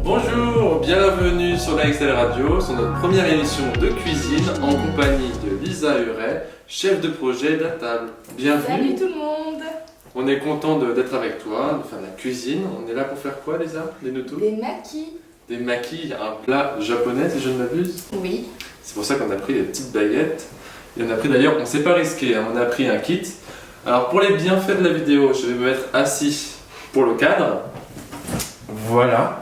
Bonjour, bienvenue sur la XL Radio, sur notre première émission de cuisine en compagnie de Lisa Huret, chef de projet d'Atable. Bienvenue. Salut tout le monde. On est content d'être avec toi, de faire de la cuisine. On est là pour faire quoi, Lisa? Dis-nous tout. Des maquis. Des maquis, un plat japonais si je ne m'abuse. Oui. C'est pour ça qu'on a pris des petites baguettes. Et on a pris d'ailleurs, on s'est pas risqué, hein, on a pris un kit. Alors pour les bienfaits de la vidéo, je vais me mettre assis pour le cadre. Voilà.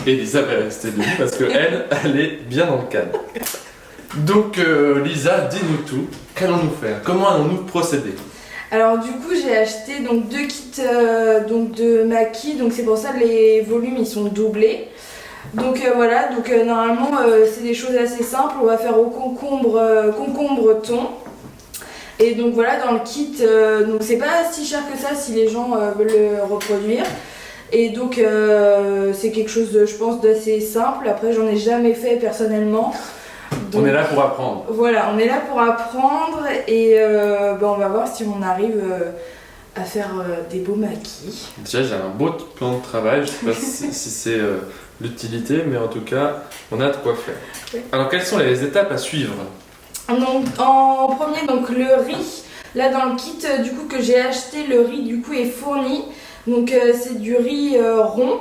Et Lisa va rester debout parce qu'elle, elle est bien dans le cadre. Donc Lisa, dis-nous tout. Qu'allons-nous faire? Comment allons-nous procéder? Alors du coup j'ai acheté donc 2 kits de maquis, donc c'est pour ça que les volumes ils sont doublés. Donc voilà, donc normalement c'est des choses assez simples. On va faire au concombre thon. Et donc voilà, dans le kit, donc c'est pas si cher que ça si les gens veulent le reproduire. Et donc c'est quelque chose de, je pense, d'assez simple. Après j'en ai jamais fait personnellement. Donc, on est là pour apprendre. Voilà, on est là pour apprendre et on va voir si on arrive à faire des beaux maquis. Déjà j'ai un beau plan de travail, je sais pas si c'est l'utilité, mais en tout cas on a de quoi faire. Oui. Alors quelles sont les étapes à suivre? Donc en premier, donc le riz. Là dans le kit du coup que j'ai acheté, le riz du coup est fourni. Donc c'est du riz rond,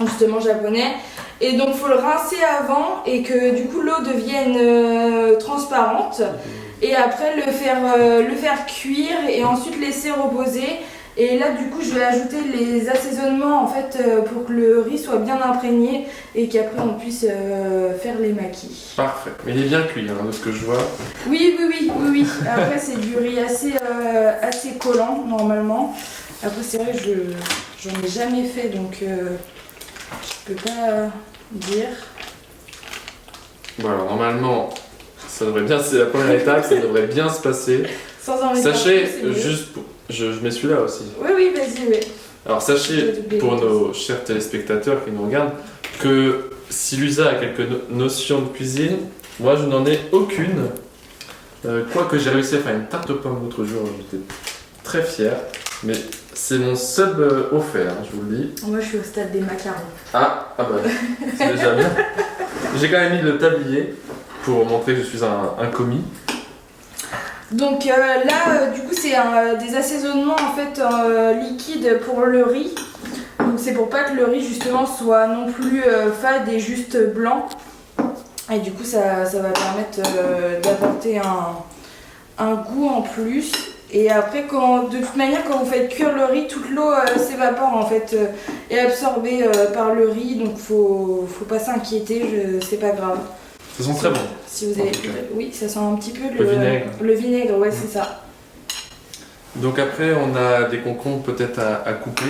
justement japonais. Et donc faut le rincer avant et que du coup l'eau devienne transparente. Et après le faire cuire et ensuite laisser reposer. Et là du coup je vais ajouter les assaisonnements en fait pour que le riz soit bien imprégné et qu'après on puisse faire les maquis. Parfait, mais il est bien cuit hein, de ce que je vois. Oui. Après c'est du riz assez collant normalement. Après c'est vrai que j'en ai jamais fait donc je peux pas dire. Bon alors normalement ça devrait bien, c'est la première étape, ça devrait bien se passer. Sans en mettre Sachez, partout, c'est mieux. juste pour, je mets celui-là aussi. Oui, vas-y, oui. Alors sachez, pour nos chers téléspectateurs qui nous regardent, que si Lisa a quelques notions de cuisine, moi je n'en ai aucune. Quoique j'ai réussi à faire une tarte aux pommes l'autre jour, j'étais très fier. Mais c'est mon sub offert, je vous le dis. Moi je suis au stade des macarons. Ah bah, c'est déjà bien. J'ai quand même mis le tablier pour montrer que je suis un commis. Donc là, du coup, c'est des assaisonnements en fait liquides pour le riz. Donc c'est pour pas que le riz justement soit non plus fade et juste blanc. Et du coup, ça va permettre d'apporter un goût en plus. Et après, de toute manière, quand vous faites cuire le riz, toute l'eau s'évapore en fait, est absorbée par le riz. Donc faut pas s'inquiéter, c'est pas grave. Ça sent très bon. Si vous avez... Oui, ça sent un petit peu le vinaigre. Le vinaigre, ouais, c'est ça. Donc après, on a des concombres peut-être à couper.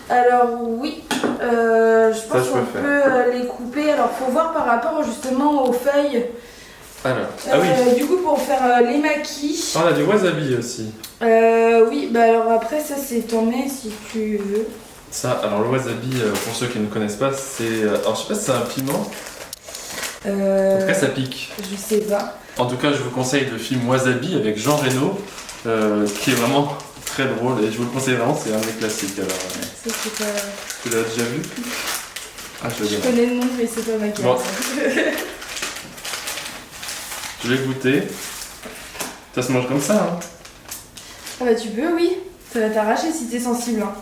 Alors oui, je pense qu'on peut les couper. Alors faut voir par rapport justement aux feuilles. Alors, oui. Du coup pour faire les maquis. On a du wasabi aussi. Oui, bah alors après ça c'est t'en mets si tu veux. Ça, alors le wasabi, pour ceux qui ne connaissent pas, c'est... Alors je sais pas si c'est un piment. En tout cas ça pique. Je sais pas. En tout cas je vous conseille le film Wasabi avec Jean Reno, qui est vraiment très drôle et je vous le conseille vraiment, c'est un des classiques. Alors, c'est pas... Tu l'as déjà vu? Ah, je connais le nom mais c'est pas ma carte. Bon. Je vais goûter. Ça se mange comme ça, hein? Ah bah tu peux, oui. Ça va t'arracher si t'es sensible. Hein.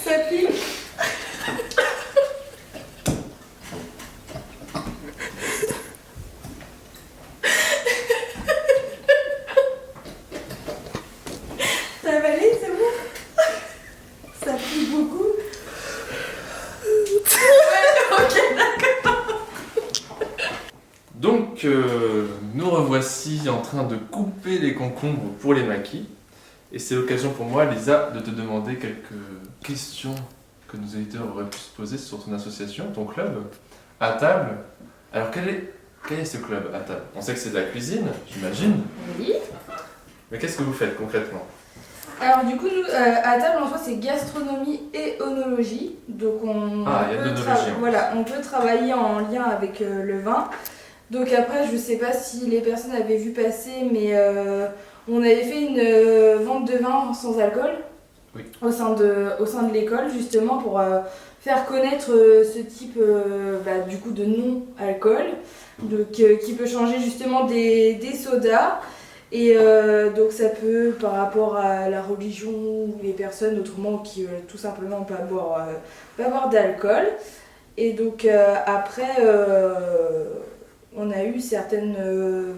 Ça pique. T'as avalé, c'est bon? Ça pique beaucoup. Ok, d'accord. Donc, nous revoici en train de couper les concombres pour les maquis. Et c'est l'occasion pour moi, Lisa, de te demander quelques questions que nos éditeurs auraient pu se poser sur ton association, ton club, Atable. Alors, quel est ce club, Atable? On sait que c'est de la cuisine, j'imagine. Oui. Mais qu'est-ce que vous faites concrètement? Alors du coup, nous, à table en soi, c'est gastronomie et œnologie. Donc on il y a de l'œnologie. voilà, on peut travailler en lien avec le vin. Donc après, je sais pas si les personnes avaient vu passer, mais on avait fait une vente de vin sans alcool Oui. au sein de l'école, justement pour faire connaître ce type du coup de non-alcool, qui peut changer justement des sodas. Et donc ça peut, par rapport à la religion ou les personnes autrement qui veulent tout simplement pas boire d'alcool. Et donc après, on a eu certaines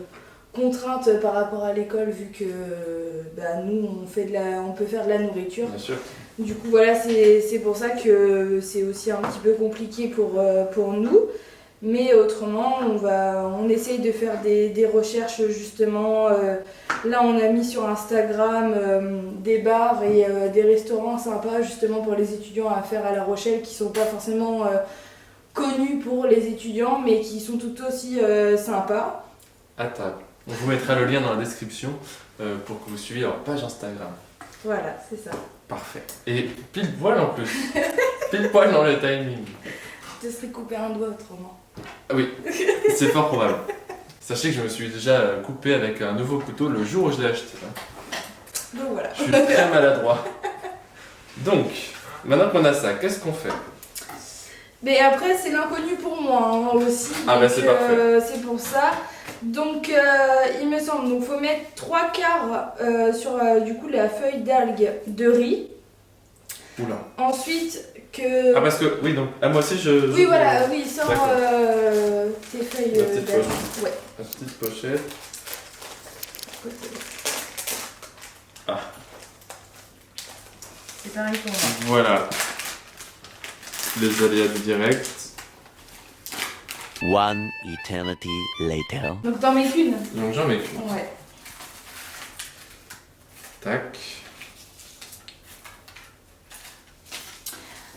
contraintes par rapport à l'école vu que nous on peut faire de la nourriture. Bien sûr. Du coup voilà, c'est pour ça que c'est aussi un petit peu compliqué pour nous. Mais autrement, on essaye de faire des recherches justement. Là, on a mis sur Instagram des bars et des restaurants sympas justement pour les étudiants à faire à La Rochelle qui sont pas forcément connus pour les étudiants mais qui sont tout aussi sympas. À table. On vous mettra le lien dans la description pour que vous suiviez leur page Instagram. Voilà, c'est ça. Parfait. Et pile poil en plus. Pile poil dans le timing. Je te serais coupé un doigt autrement. Ah oui, c'est fort probable. Sachez que je me suis déjà coupé avec un nouveau couteau le jour où je l'ai acheté. Donc voilà. Je suis très maladroit. Donc, maintenant qu'on a ça, qu'est-ce qu'on fait? Mais après, c'est l'inconnu pour moi aussi. Ah bah c'est parfait. C'est pour ça. Donc, il me semble, donc faut mettre 3/4 sur du coup la feuille d'algue de riz. Oula. Ensuite que. Ah parce que oui donc moi aussi Oui voilà, oui sans D'accord. tes feuilles La petite d'algue. pochette. Ouais. La petite pochette. Ah. C'est pareil pour moi. Voilà. Les aléas du direct. One eternity later. Donc t'en mets qu'une. Donc j'en mets qu'une. Ouais. Tac.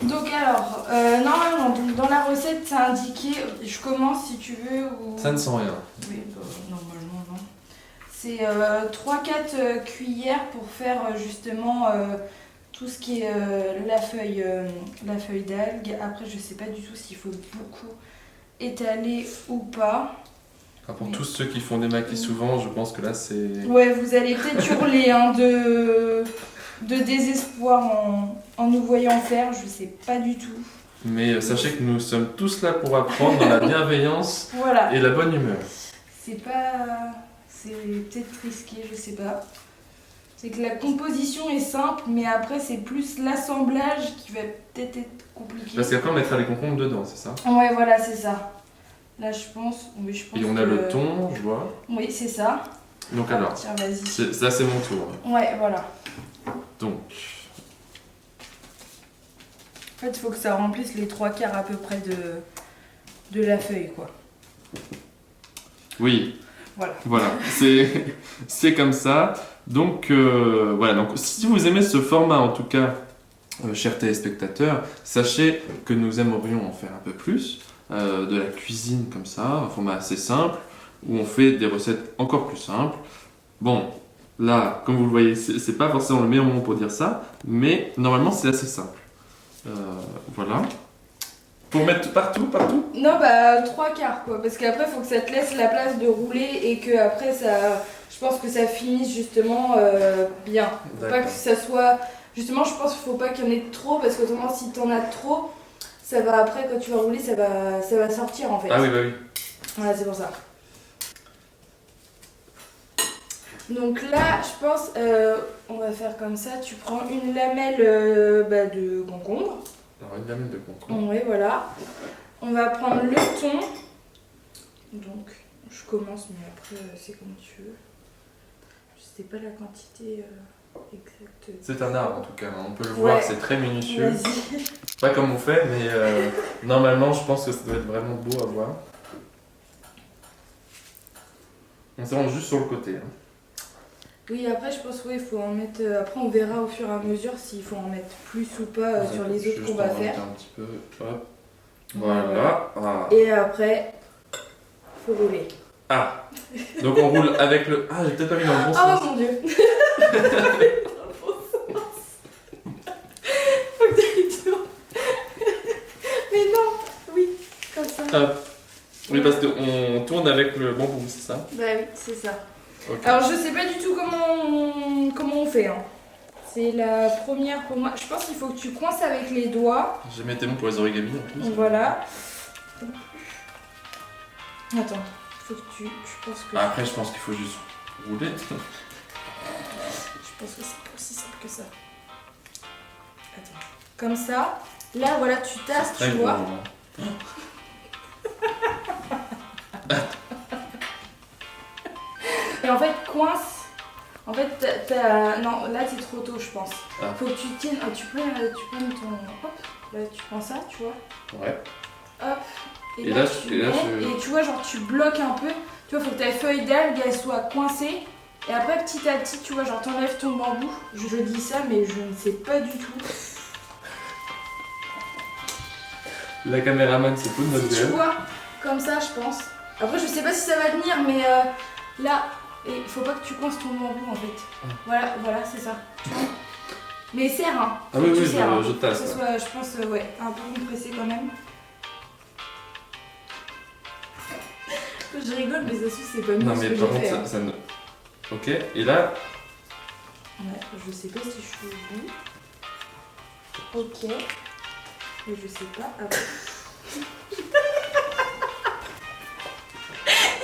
Donc alors, normalement, donc, dans la recette, c'est indiqué, je commence si tu veux, ou... Ça ne sent rien. Oui, normalement, non. C'est 3-4 cuillères pour faire justement tout ce qui est la feuille d'algue. Après, je sais pas du tout s'il faut beaucoup étaler ou pas. Ah, pour tous ceux qui font des maquis souvent, je pense que là c'est... Ouais, vous allez peut-être hurler hein, de désespoir en nous voyant faire, je sais pas du tout. Mais sachez que nous sommes tous là pour apprendre dans la bienveillance Voilà. et la bonne humeur. C'est peut-être risqué, je sais pas. C'est que la composition est simple, mais après c'est plus l'assemblage qui va peut-être être compliqué. Parce qu'après on mettra les concombres dedans, c'est ça? Ouais, voilà, c'est ça. Là, je pense. Oui, je pense Et on a le thon, je vois. Oui, c'est ça. Donc alors, Tiens, vas-y. ça c'est mon tour. Ouais, voilà. Donc, En fait, il faut que ça remplisse les 3/4 à peu près de la feuille, quoi. oui, Voilà. c'est comme ça. Donc voilà, donc si vous aimez ce format en tout cas, chers téléspectateurs, sachez que nous aimerions en faire un peu plus, de la cuisine comme ça, un format assez simple, où on fait des recettes encore plus simples. Bon, là, comme vous le voyez, c'est pas forcément le meilleur moment pour dire ça, mais normalement c'est assez simple. Voilà. Pour mettre partout? Non, bah 3/4 quoi, parce qu'après, il faut que ça te laisse la place de rouler et que après ça. Je pense que ça finisse justement bien. Faut pas que ça soit. Justement, je pense qu'il faut pas qu'il y en ait trop, parce qu'autrement, si t'en as trop, ça va après, quand tu vas rouler, ça va sortir en fait. Ah oui, bah oui. Voilà, c'est pour ça. Donc là, je pense, on va faire comme ça. Tu prends une lamelle de concombre. Alors une lamelle de concombre. Oui, voilà. On va prendre le thon. Donc, je commence, mais après, c'est comme tu veux. Je sais pas la quantité exacte. C'est un art en tout cas, on peut le Ouais. voir, c'est très minutieux. Vas-y. Pas comme on fait, mais normalement je pense que ça doit être vraiment beau à voir. On se rend juste sur le côté. Hein. Oui, après, je pense qu'il faut en mettre. Après, on verra au fur et à mesure s'il faut en mettre plus ou pas sur les autres qu'on va faire. Un petit peu, hop. Voilà. Ah. Et après, faut rouler. Ah. Donc on roule avec le... Ah, j'ai peut-être pas mis dans le bon Oh sens. mon dieu! Dans le bon sens. Faut que t'ailles tourner. Mais non! Oui, comme ça. Hop. Oui, parce qu'on tourne avec le bambou, c'est ça? Bah oui, c'est ça. Ok. Alors je sais pas du tout comment on fait. Hein. C'est la première pour moi. Je pense qu'il faut que tu coinces avec les doigts. J'ai mis tes mots pour les origamis en plus. Voilà. Attends, faut que tu. Je pense que. Après, je pense qu'il faut juste rouler. Je pense que c'est pas aussi simple que ça. Attends. Comme ça. Là, voilà, tu tasses, tu vois. Et en fait, coince. En fait, non, là, c'est trop tôt, je pense. Ah. Faut que tu tiennes. Tu prends ton. Hop. Là, tu prends ça, tu vois. Ouais. Hop. Et là, tu mets, et tu vois, genre, tu bloques un peu. Tu vois, faut que ta feuille d'algue, elle soit coincée. Et après, petit à petit, tu vois, genre, t'enlèves ton bambou. Je dis ça, mais je ne sais pas du tout. La caméraman se fout de notre Si tu gueule. vois, comme ça, je pense. Après, je sais pas si ça va tenir, mais là, il faut pas que tu coinces ton bambou en fait. Voilà, c'est ça. Tu vois. Mais serre, hein. Ah oui, oui, Serres, hein. je tasse. Que ce soit, je pense, ouais, un peu compressé quand même. Je rigole, mais ça suit, c'est pas mieux Non, ce mais que par j'ai contre, fait. Hein. ça ne. Ok, et là, Ouais, je sais pas si je suis au bout. Ok. Mais je sais pas. Après.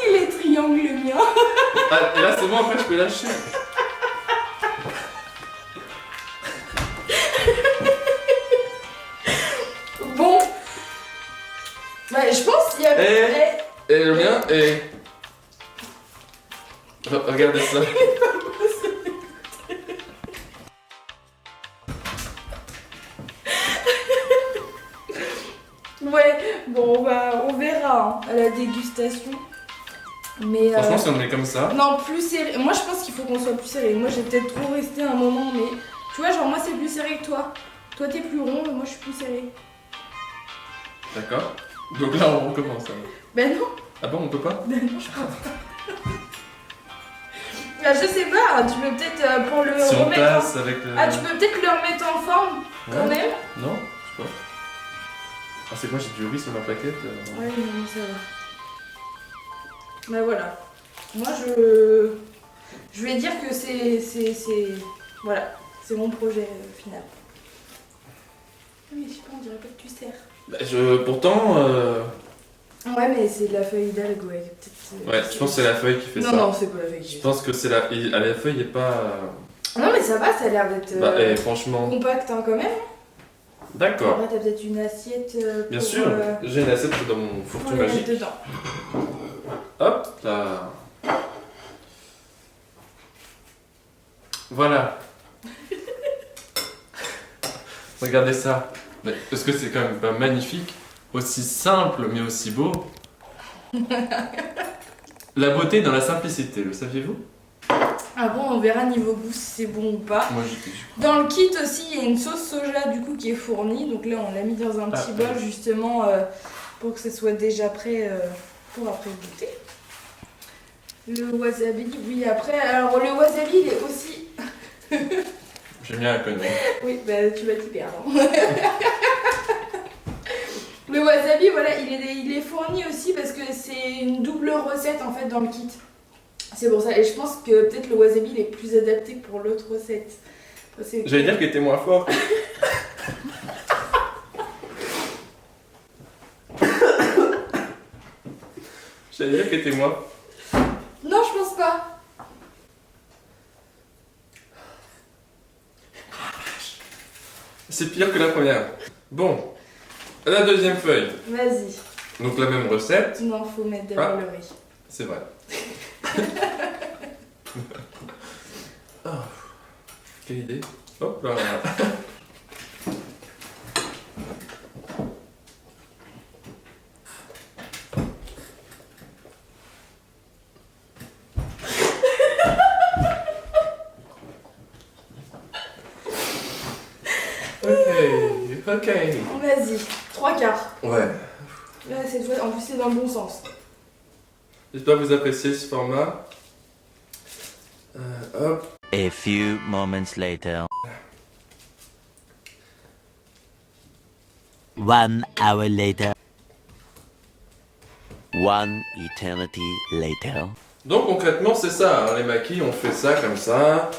Il est triangle le mien. ah, et là c'est bon, après je peux lâcher. Bon. Ouais, je pense qu'il y a. Et le mien, et. Regardez ça. Ouais, bon, bah, on verra hein, à la dégustation. Mais Franchement, si on le met comme ça. non, plus serré. Moi, je pense qu'il faut qu'on soit plus serré. Moi, j'ai peut-être trop resté un moment, mais tu vois, genre, moi, c'est plus serré que toi. Toi, t'es plus rond, et moi, je suis plus serré. D'accord. Donc là, on recommence. Hein. Ben non, Ah bon, on peut pas? ben non, je pense pas. Bah, je sais pas, hein, tu peux peut-être pour le Si on remettre. tasse avec le. Ah, tu peux peut-être le remettre en forme quand Ouais. même. Non, je sais pas. Ah, c'est quoi, j'ai du riz sur ma plaquette Ouais, non, ça va. Bah voilà. Moi, je vais dire que c'est. Voilà, c'est mon projet final. Oui, je sais pas, on dirait pas que tu sers. Bah, pourtant. Ouais, mais c'est de la feuille d'algue, ouais. Peut-être. Ouais, je pense que c'est la feuille qui fait non, ça. non, c'est pas la feuille qui Je fait pense que c'est la. La feuille est pas. ça. Non, mais ça va, ça a l'air d'être Bah, et franchement. compact hein, quand même. D'accord. Après, t'as peut-être une assiette. Pour, Bien sûr, j'ai une assiette dans mon pour fourre-tout les mettre magique. dedans. Hop là. Voilà. Regardez ça. Mais parce que c'est quand même pas magnifique, aussi simple mais aussi beau. La beauté dans la simplicité, le saviez-vous? Ah bon, on verra niveau goût si c'est bon ou pas. Moi je Dans le kit aussi, il y a une sauce soja du coup qui est fournie. Donc là, on l'a mis dans un petit bol justement pour que ce soit déjà prêt pour après goûter. Le wasabi, oui, après. Alors le wasabi, il est aussi. j'aime bien la connerie. Oui, bah tu vas t'y perdre. Le wasabi, voilà, il est fourni aussi parce que c'est une double recette en fait dans le kit. C'est pour ça. Et je pense que peut-être le wasabi il est plus adapté pour l'autre recette. J'allais dire qu'il était moins fort. J'allais dire qu'il était moins. Non, je pense pas. C'est pire que la première. Bon, la deuxième feuille. Vas-y. Donc la même recette. Non, faut mettre d'abord le riz. C'est vrai. Oh, quelle idée. Hop là. Ok. Vas-y, 3/4. Ouais. Là, cette fois, en plus, c'est dans le bon sens. J'espère que vous appréciez ce format. Hop. A few moments later. 1 hour later. One eternity later. Donc concrètement c'est ça, hein, les maquis on fait ça comme ça.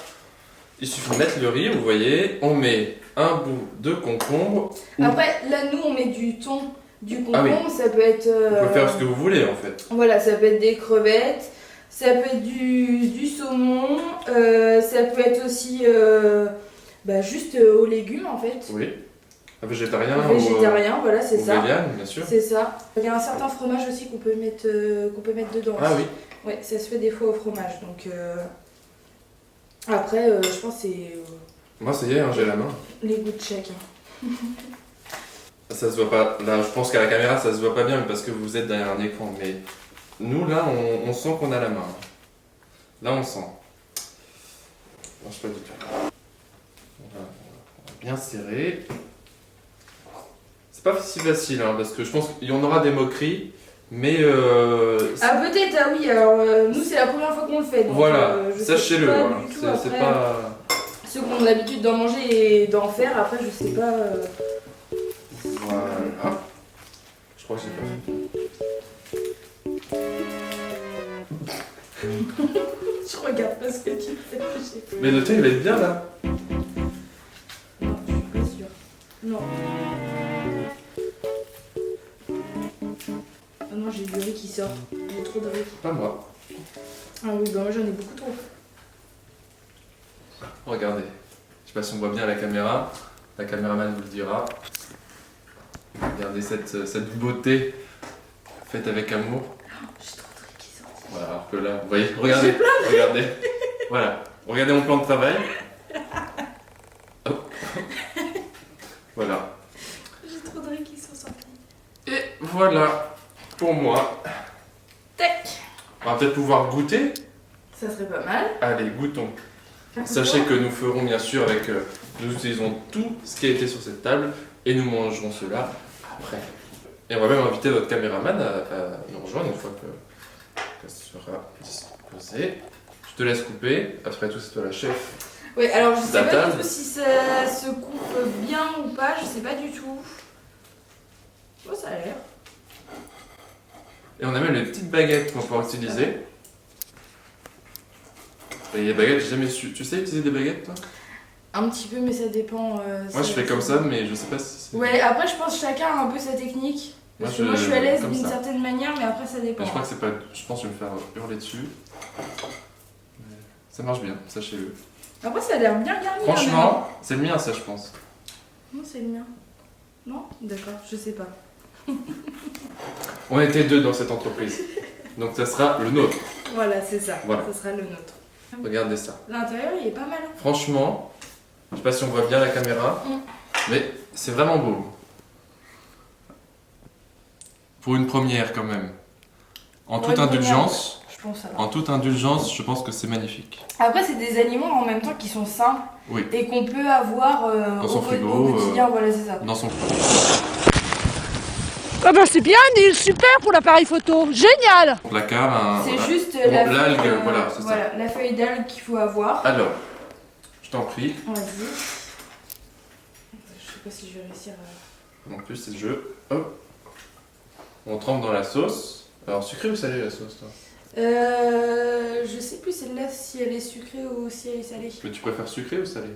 Il suffit de mettre le riz, vous voyez, on met un bout de concombre. Après, là, nous, on met du thon, du concombre, Ah oui. ça peut être... Vous pouvez faire ce que vous voulez en fait. Voilà, ça peut être des crevettes, ça peut être du saumon, ça peut être aussi juste aux légumes, en fait. Oui. Un végétarien Végétarien, voilà, c'est ou ça. vegan, bien sûr. C'est ça. Il y a un certain fromage aussi qu'on peut mettre dedans. Ah aussi. oui. Ouais, ça se fait des fois au fromage. Donc après, je pense que c'est Moi ça y est, hein, j'ai la main. les goûts de chacun. Ça se voit pas. Là, je pense qu'à la caméra, ça se voit pas bien parce que vous êtes derrière un écran. Mais nous, là, on sent qu'on a la main. Là, on sent. Non, je sais pas du tout. On va bien serrer. C'est pas si facile, hein, parce que je pense qu'il y en aura des moqueries. Mais Ah peut-être, ah oui, alors nous c'est la première fois qu'on le fait. Donc, voilà, je sais sachez-le. pas Hein, du tout. c'est Après, pas. ceux qui ont l'habitude d'en manger et d'en faire, après je sais pas. Voilà. Je crois que j'ai pas fait. Je regarde pas ce que tu fais. Mais le thé, il va être bien là. Non, je suis pas sûre. Non. Ah non, j'ai du riz qui sort. J'ai trop de riz. Pas moi. Ah oui, bah moi j'en ai beaucoup trop. Regardez. Je sais pas si on voit bien à la caméra. La caméraman vous le dira. Regardez cette beauté faite avec amour. J'ai trop de riz qui sort. Voilà, alors que là, vous voyez, regardez, regardez. Voilà, regardez mon plan de travail. Hop. Voilà. J'ai trop de riz qui sont sortis. Et voilà, pour moi. Tac. On va peut-être pouvoir goûter. Ça serait pas mal. Allez, goûtons. Sachez que nous ferons bien sûr avec... nous utilisons tout ce qui a été sur cette table et nous mangerons cela après. Et on va même inviter votre caméraman à nous rejoindre une fois que sera disposé. Je te laisse couper. Après tout, c'est toi la chef. Oui, alors je sais La pas table. du tout si ça se coupe bien ou pas, je sais pas du tout. Oh, ça a l'air. Et on a même les petites baguettes qu'on pourra utiliser. Et les baguettes, j'ai jamais su. Tu sais utiliser des baguettes toi? Un petit peu, mais ça dépend. Moi je fais comme ça, mais je sais pas si c'est. Ouais, après je pense que chacun a un peu sa technique. Parce que moi je suis à l'aise d'une certaine manière, mais après ça dépend. Mais je crois que c'est pas. Je pense que je vais me faire hurler dessus. Mais ça marche bien, sachez-le. Après ça a l'air bien garni. Franchement, c'est le mien ça, je pense. Non, c'est le mien. Non? D'accord, je sais pas. On était deux dans cette entreprise. Donc ça sera le nôtre. Voilà, c'est ça. Voilà. Ça sera le nôtre. Regardez ça. L'intérieur il est pas mal. Franchement, je sais pas si on voit bien la caméra, mais c'est vraiment beau. Pour une première quand même. En toute indulgence, Je pense ça. en toute indulgence, je pense que c'est magnifique. Après, c'est des aliments en même temps qui sont simples Oui. et qu'on peut avoir Dans son frigo, au quotidien. Voilà, c'est ça. Dans son Ah bah c'est bien Neil, super pour l'appareil photo, génial! placard, C'est voilà. juste Bon, la feuille, l'algue, voilà, c'est ça. voilà, la feuille d'algue qu'il faut avoir. Alors, je t'en prie. Vas-y. Je sais pas si je vais réussir à... En plus, c'est le jeu. Hop. On trempe dans la sauce. Alors, sucré ou salé la sauce, toi? Je sais plus celle-là si elle est sucrée ou si elle est salée. Mais tu préfères sucré ou salé?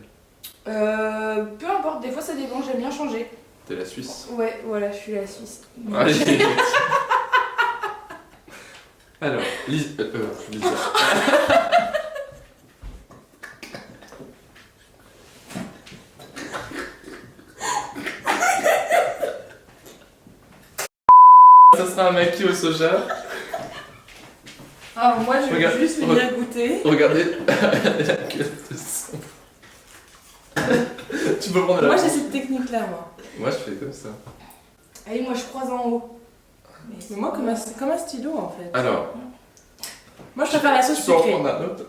Peu importe, des fois ça dépend, j'aime bien changer. T'es la Suisse. Ouais, voilà, je suis la Suisse. Allez. Alors, Lisa. Ça sera un maquis au soja. Ah, moi je vais Regarde, juste venir goûter. Regardez la gueule de son. Tu peux prendre la. Moi j'ai cette technique là, moi. Moi je fais comme ça. Allez, moi je croise en haut. Mais moi, comme un stylo en fait. Alors, Moi, je préfère la sauce tu peux en sucrée. prendre un autre.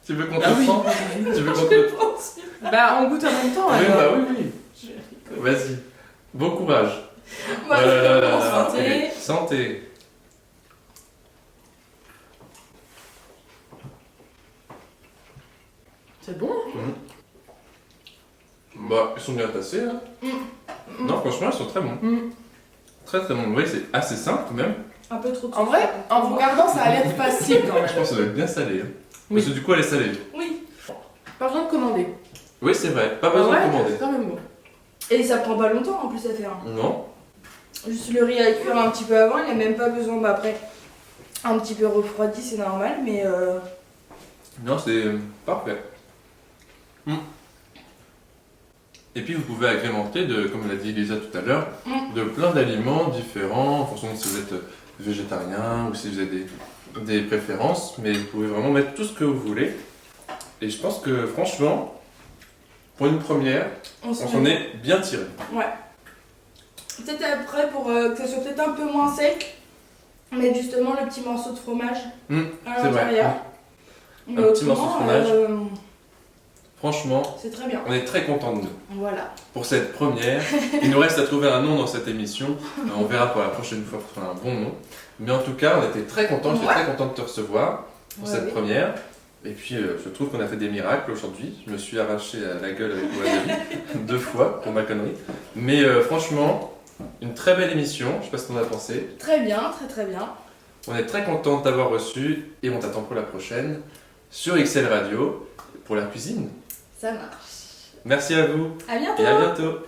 Tu veux qu'on te Ah oui. prenne Tu veux qu'on te. Bah, on goûte en même temps. Oui, alors. bah oui, oui. Vas-y. Bon courage. Moi, Oh là là là là. santé. Allez, santé. C'est bon. Bah, ils sont bien tassés, hein. Non, franchement, ils sont très bons. Très très bon. Vous voyez, c'est assez simple même. Un peu trop. En vrai, en vous regardant, ça a l'air facile quand Je même. pense que ça doit être bien salé. Hein. Oui. Parce que du coup, elle est salée. Oui. Pas besoin de commander. Oui, c'est vrai. Pas besoin Ouais, de commander. c'est quand même bon. Et ça prend pas longtemps en plus à faire. Non. Juste le riz à cuire un petit peu avant, il n'y a même pas besoin. Bah après, un petit peu refroidi, c'est normal, mais. Non, c'est parfait. Et puis vous pouvez agrémenter, comme l'a dit Elisa tout à l'heure, de plein d'aliments différents en fonction de si vous êtes végétarien ou si vous avez des préférences. Mais vous pouvez vraiment mettre tout ce que vous voulez. Et je pense que franchement, pour une première, on s'en est bien tiré. Ouais. Peut-être après, pour que ça soit peut-être un peu moins sec, mettre justement le petit morceau de fromage à c'est vrai. l'intérieur. Un petit morceau de fromage. Franchement, C'est très bien. on est très contents de nous. Voilà. Pour cette première, il nous reste à trouver un nom dans cette émission. On verra pour la prochaine fois pour trouver un bon nom. Mais en tout cas, on était très contents. J'étais très content de te recevoir pour cette première. Et puis, je trouve qu'on a fait des miracles aujourd'hui. Je me suis arraché la gueule avec Wasabi 2 fois pour ma connerie. Mais franchement, une très belle émission. Je sais pas ce qu'on a pensé. Très bien, très très bien. On est très content de t'avoir reçu et on t'attend pour la prochaine sur XL Radio pour la cuisine. Ça marche. Merci à vous À bientôt. et à bientôt.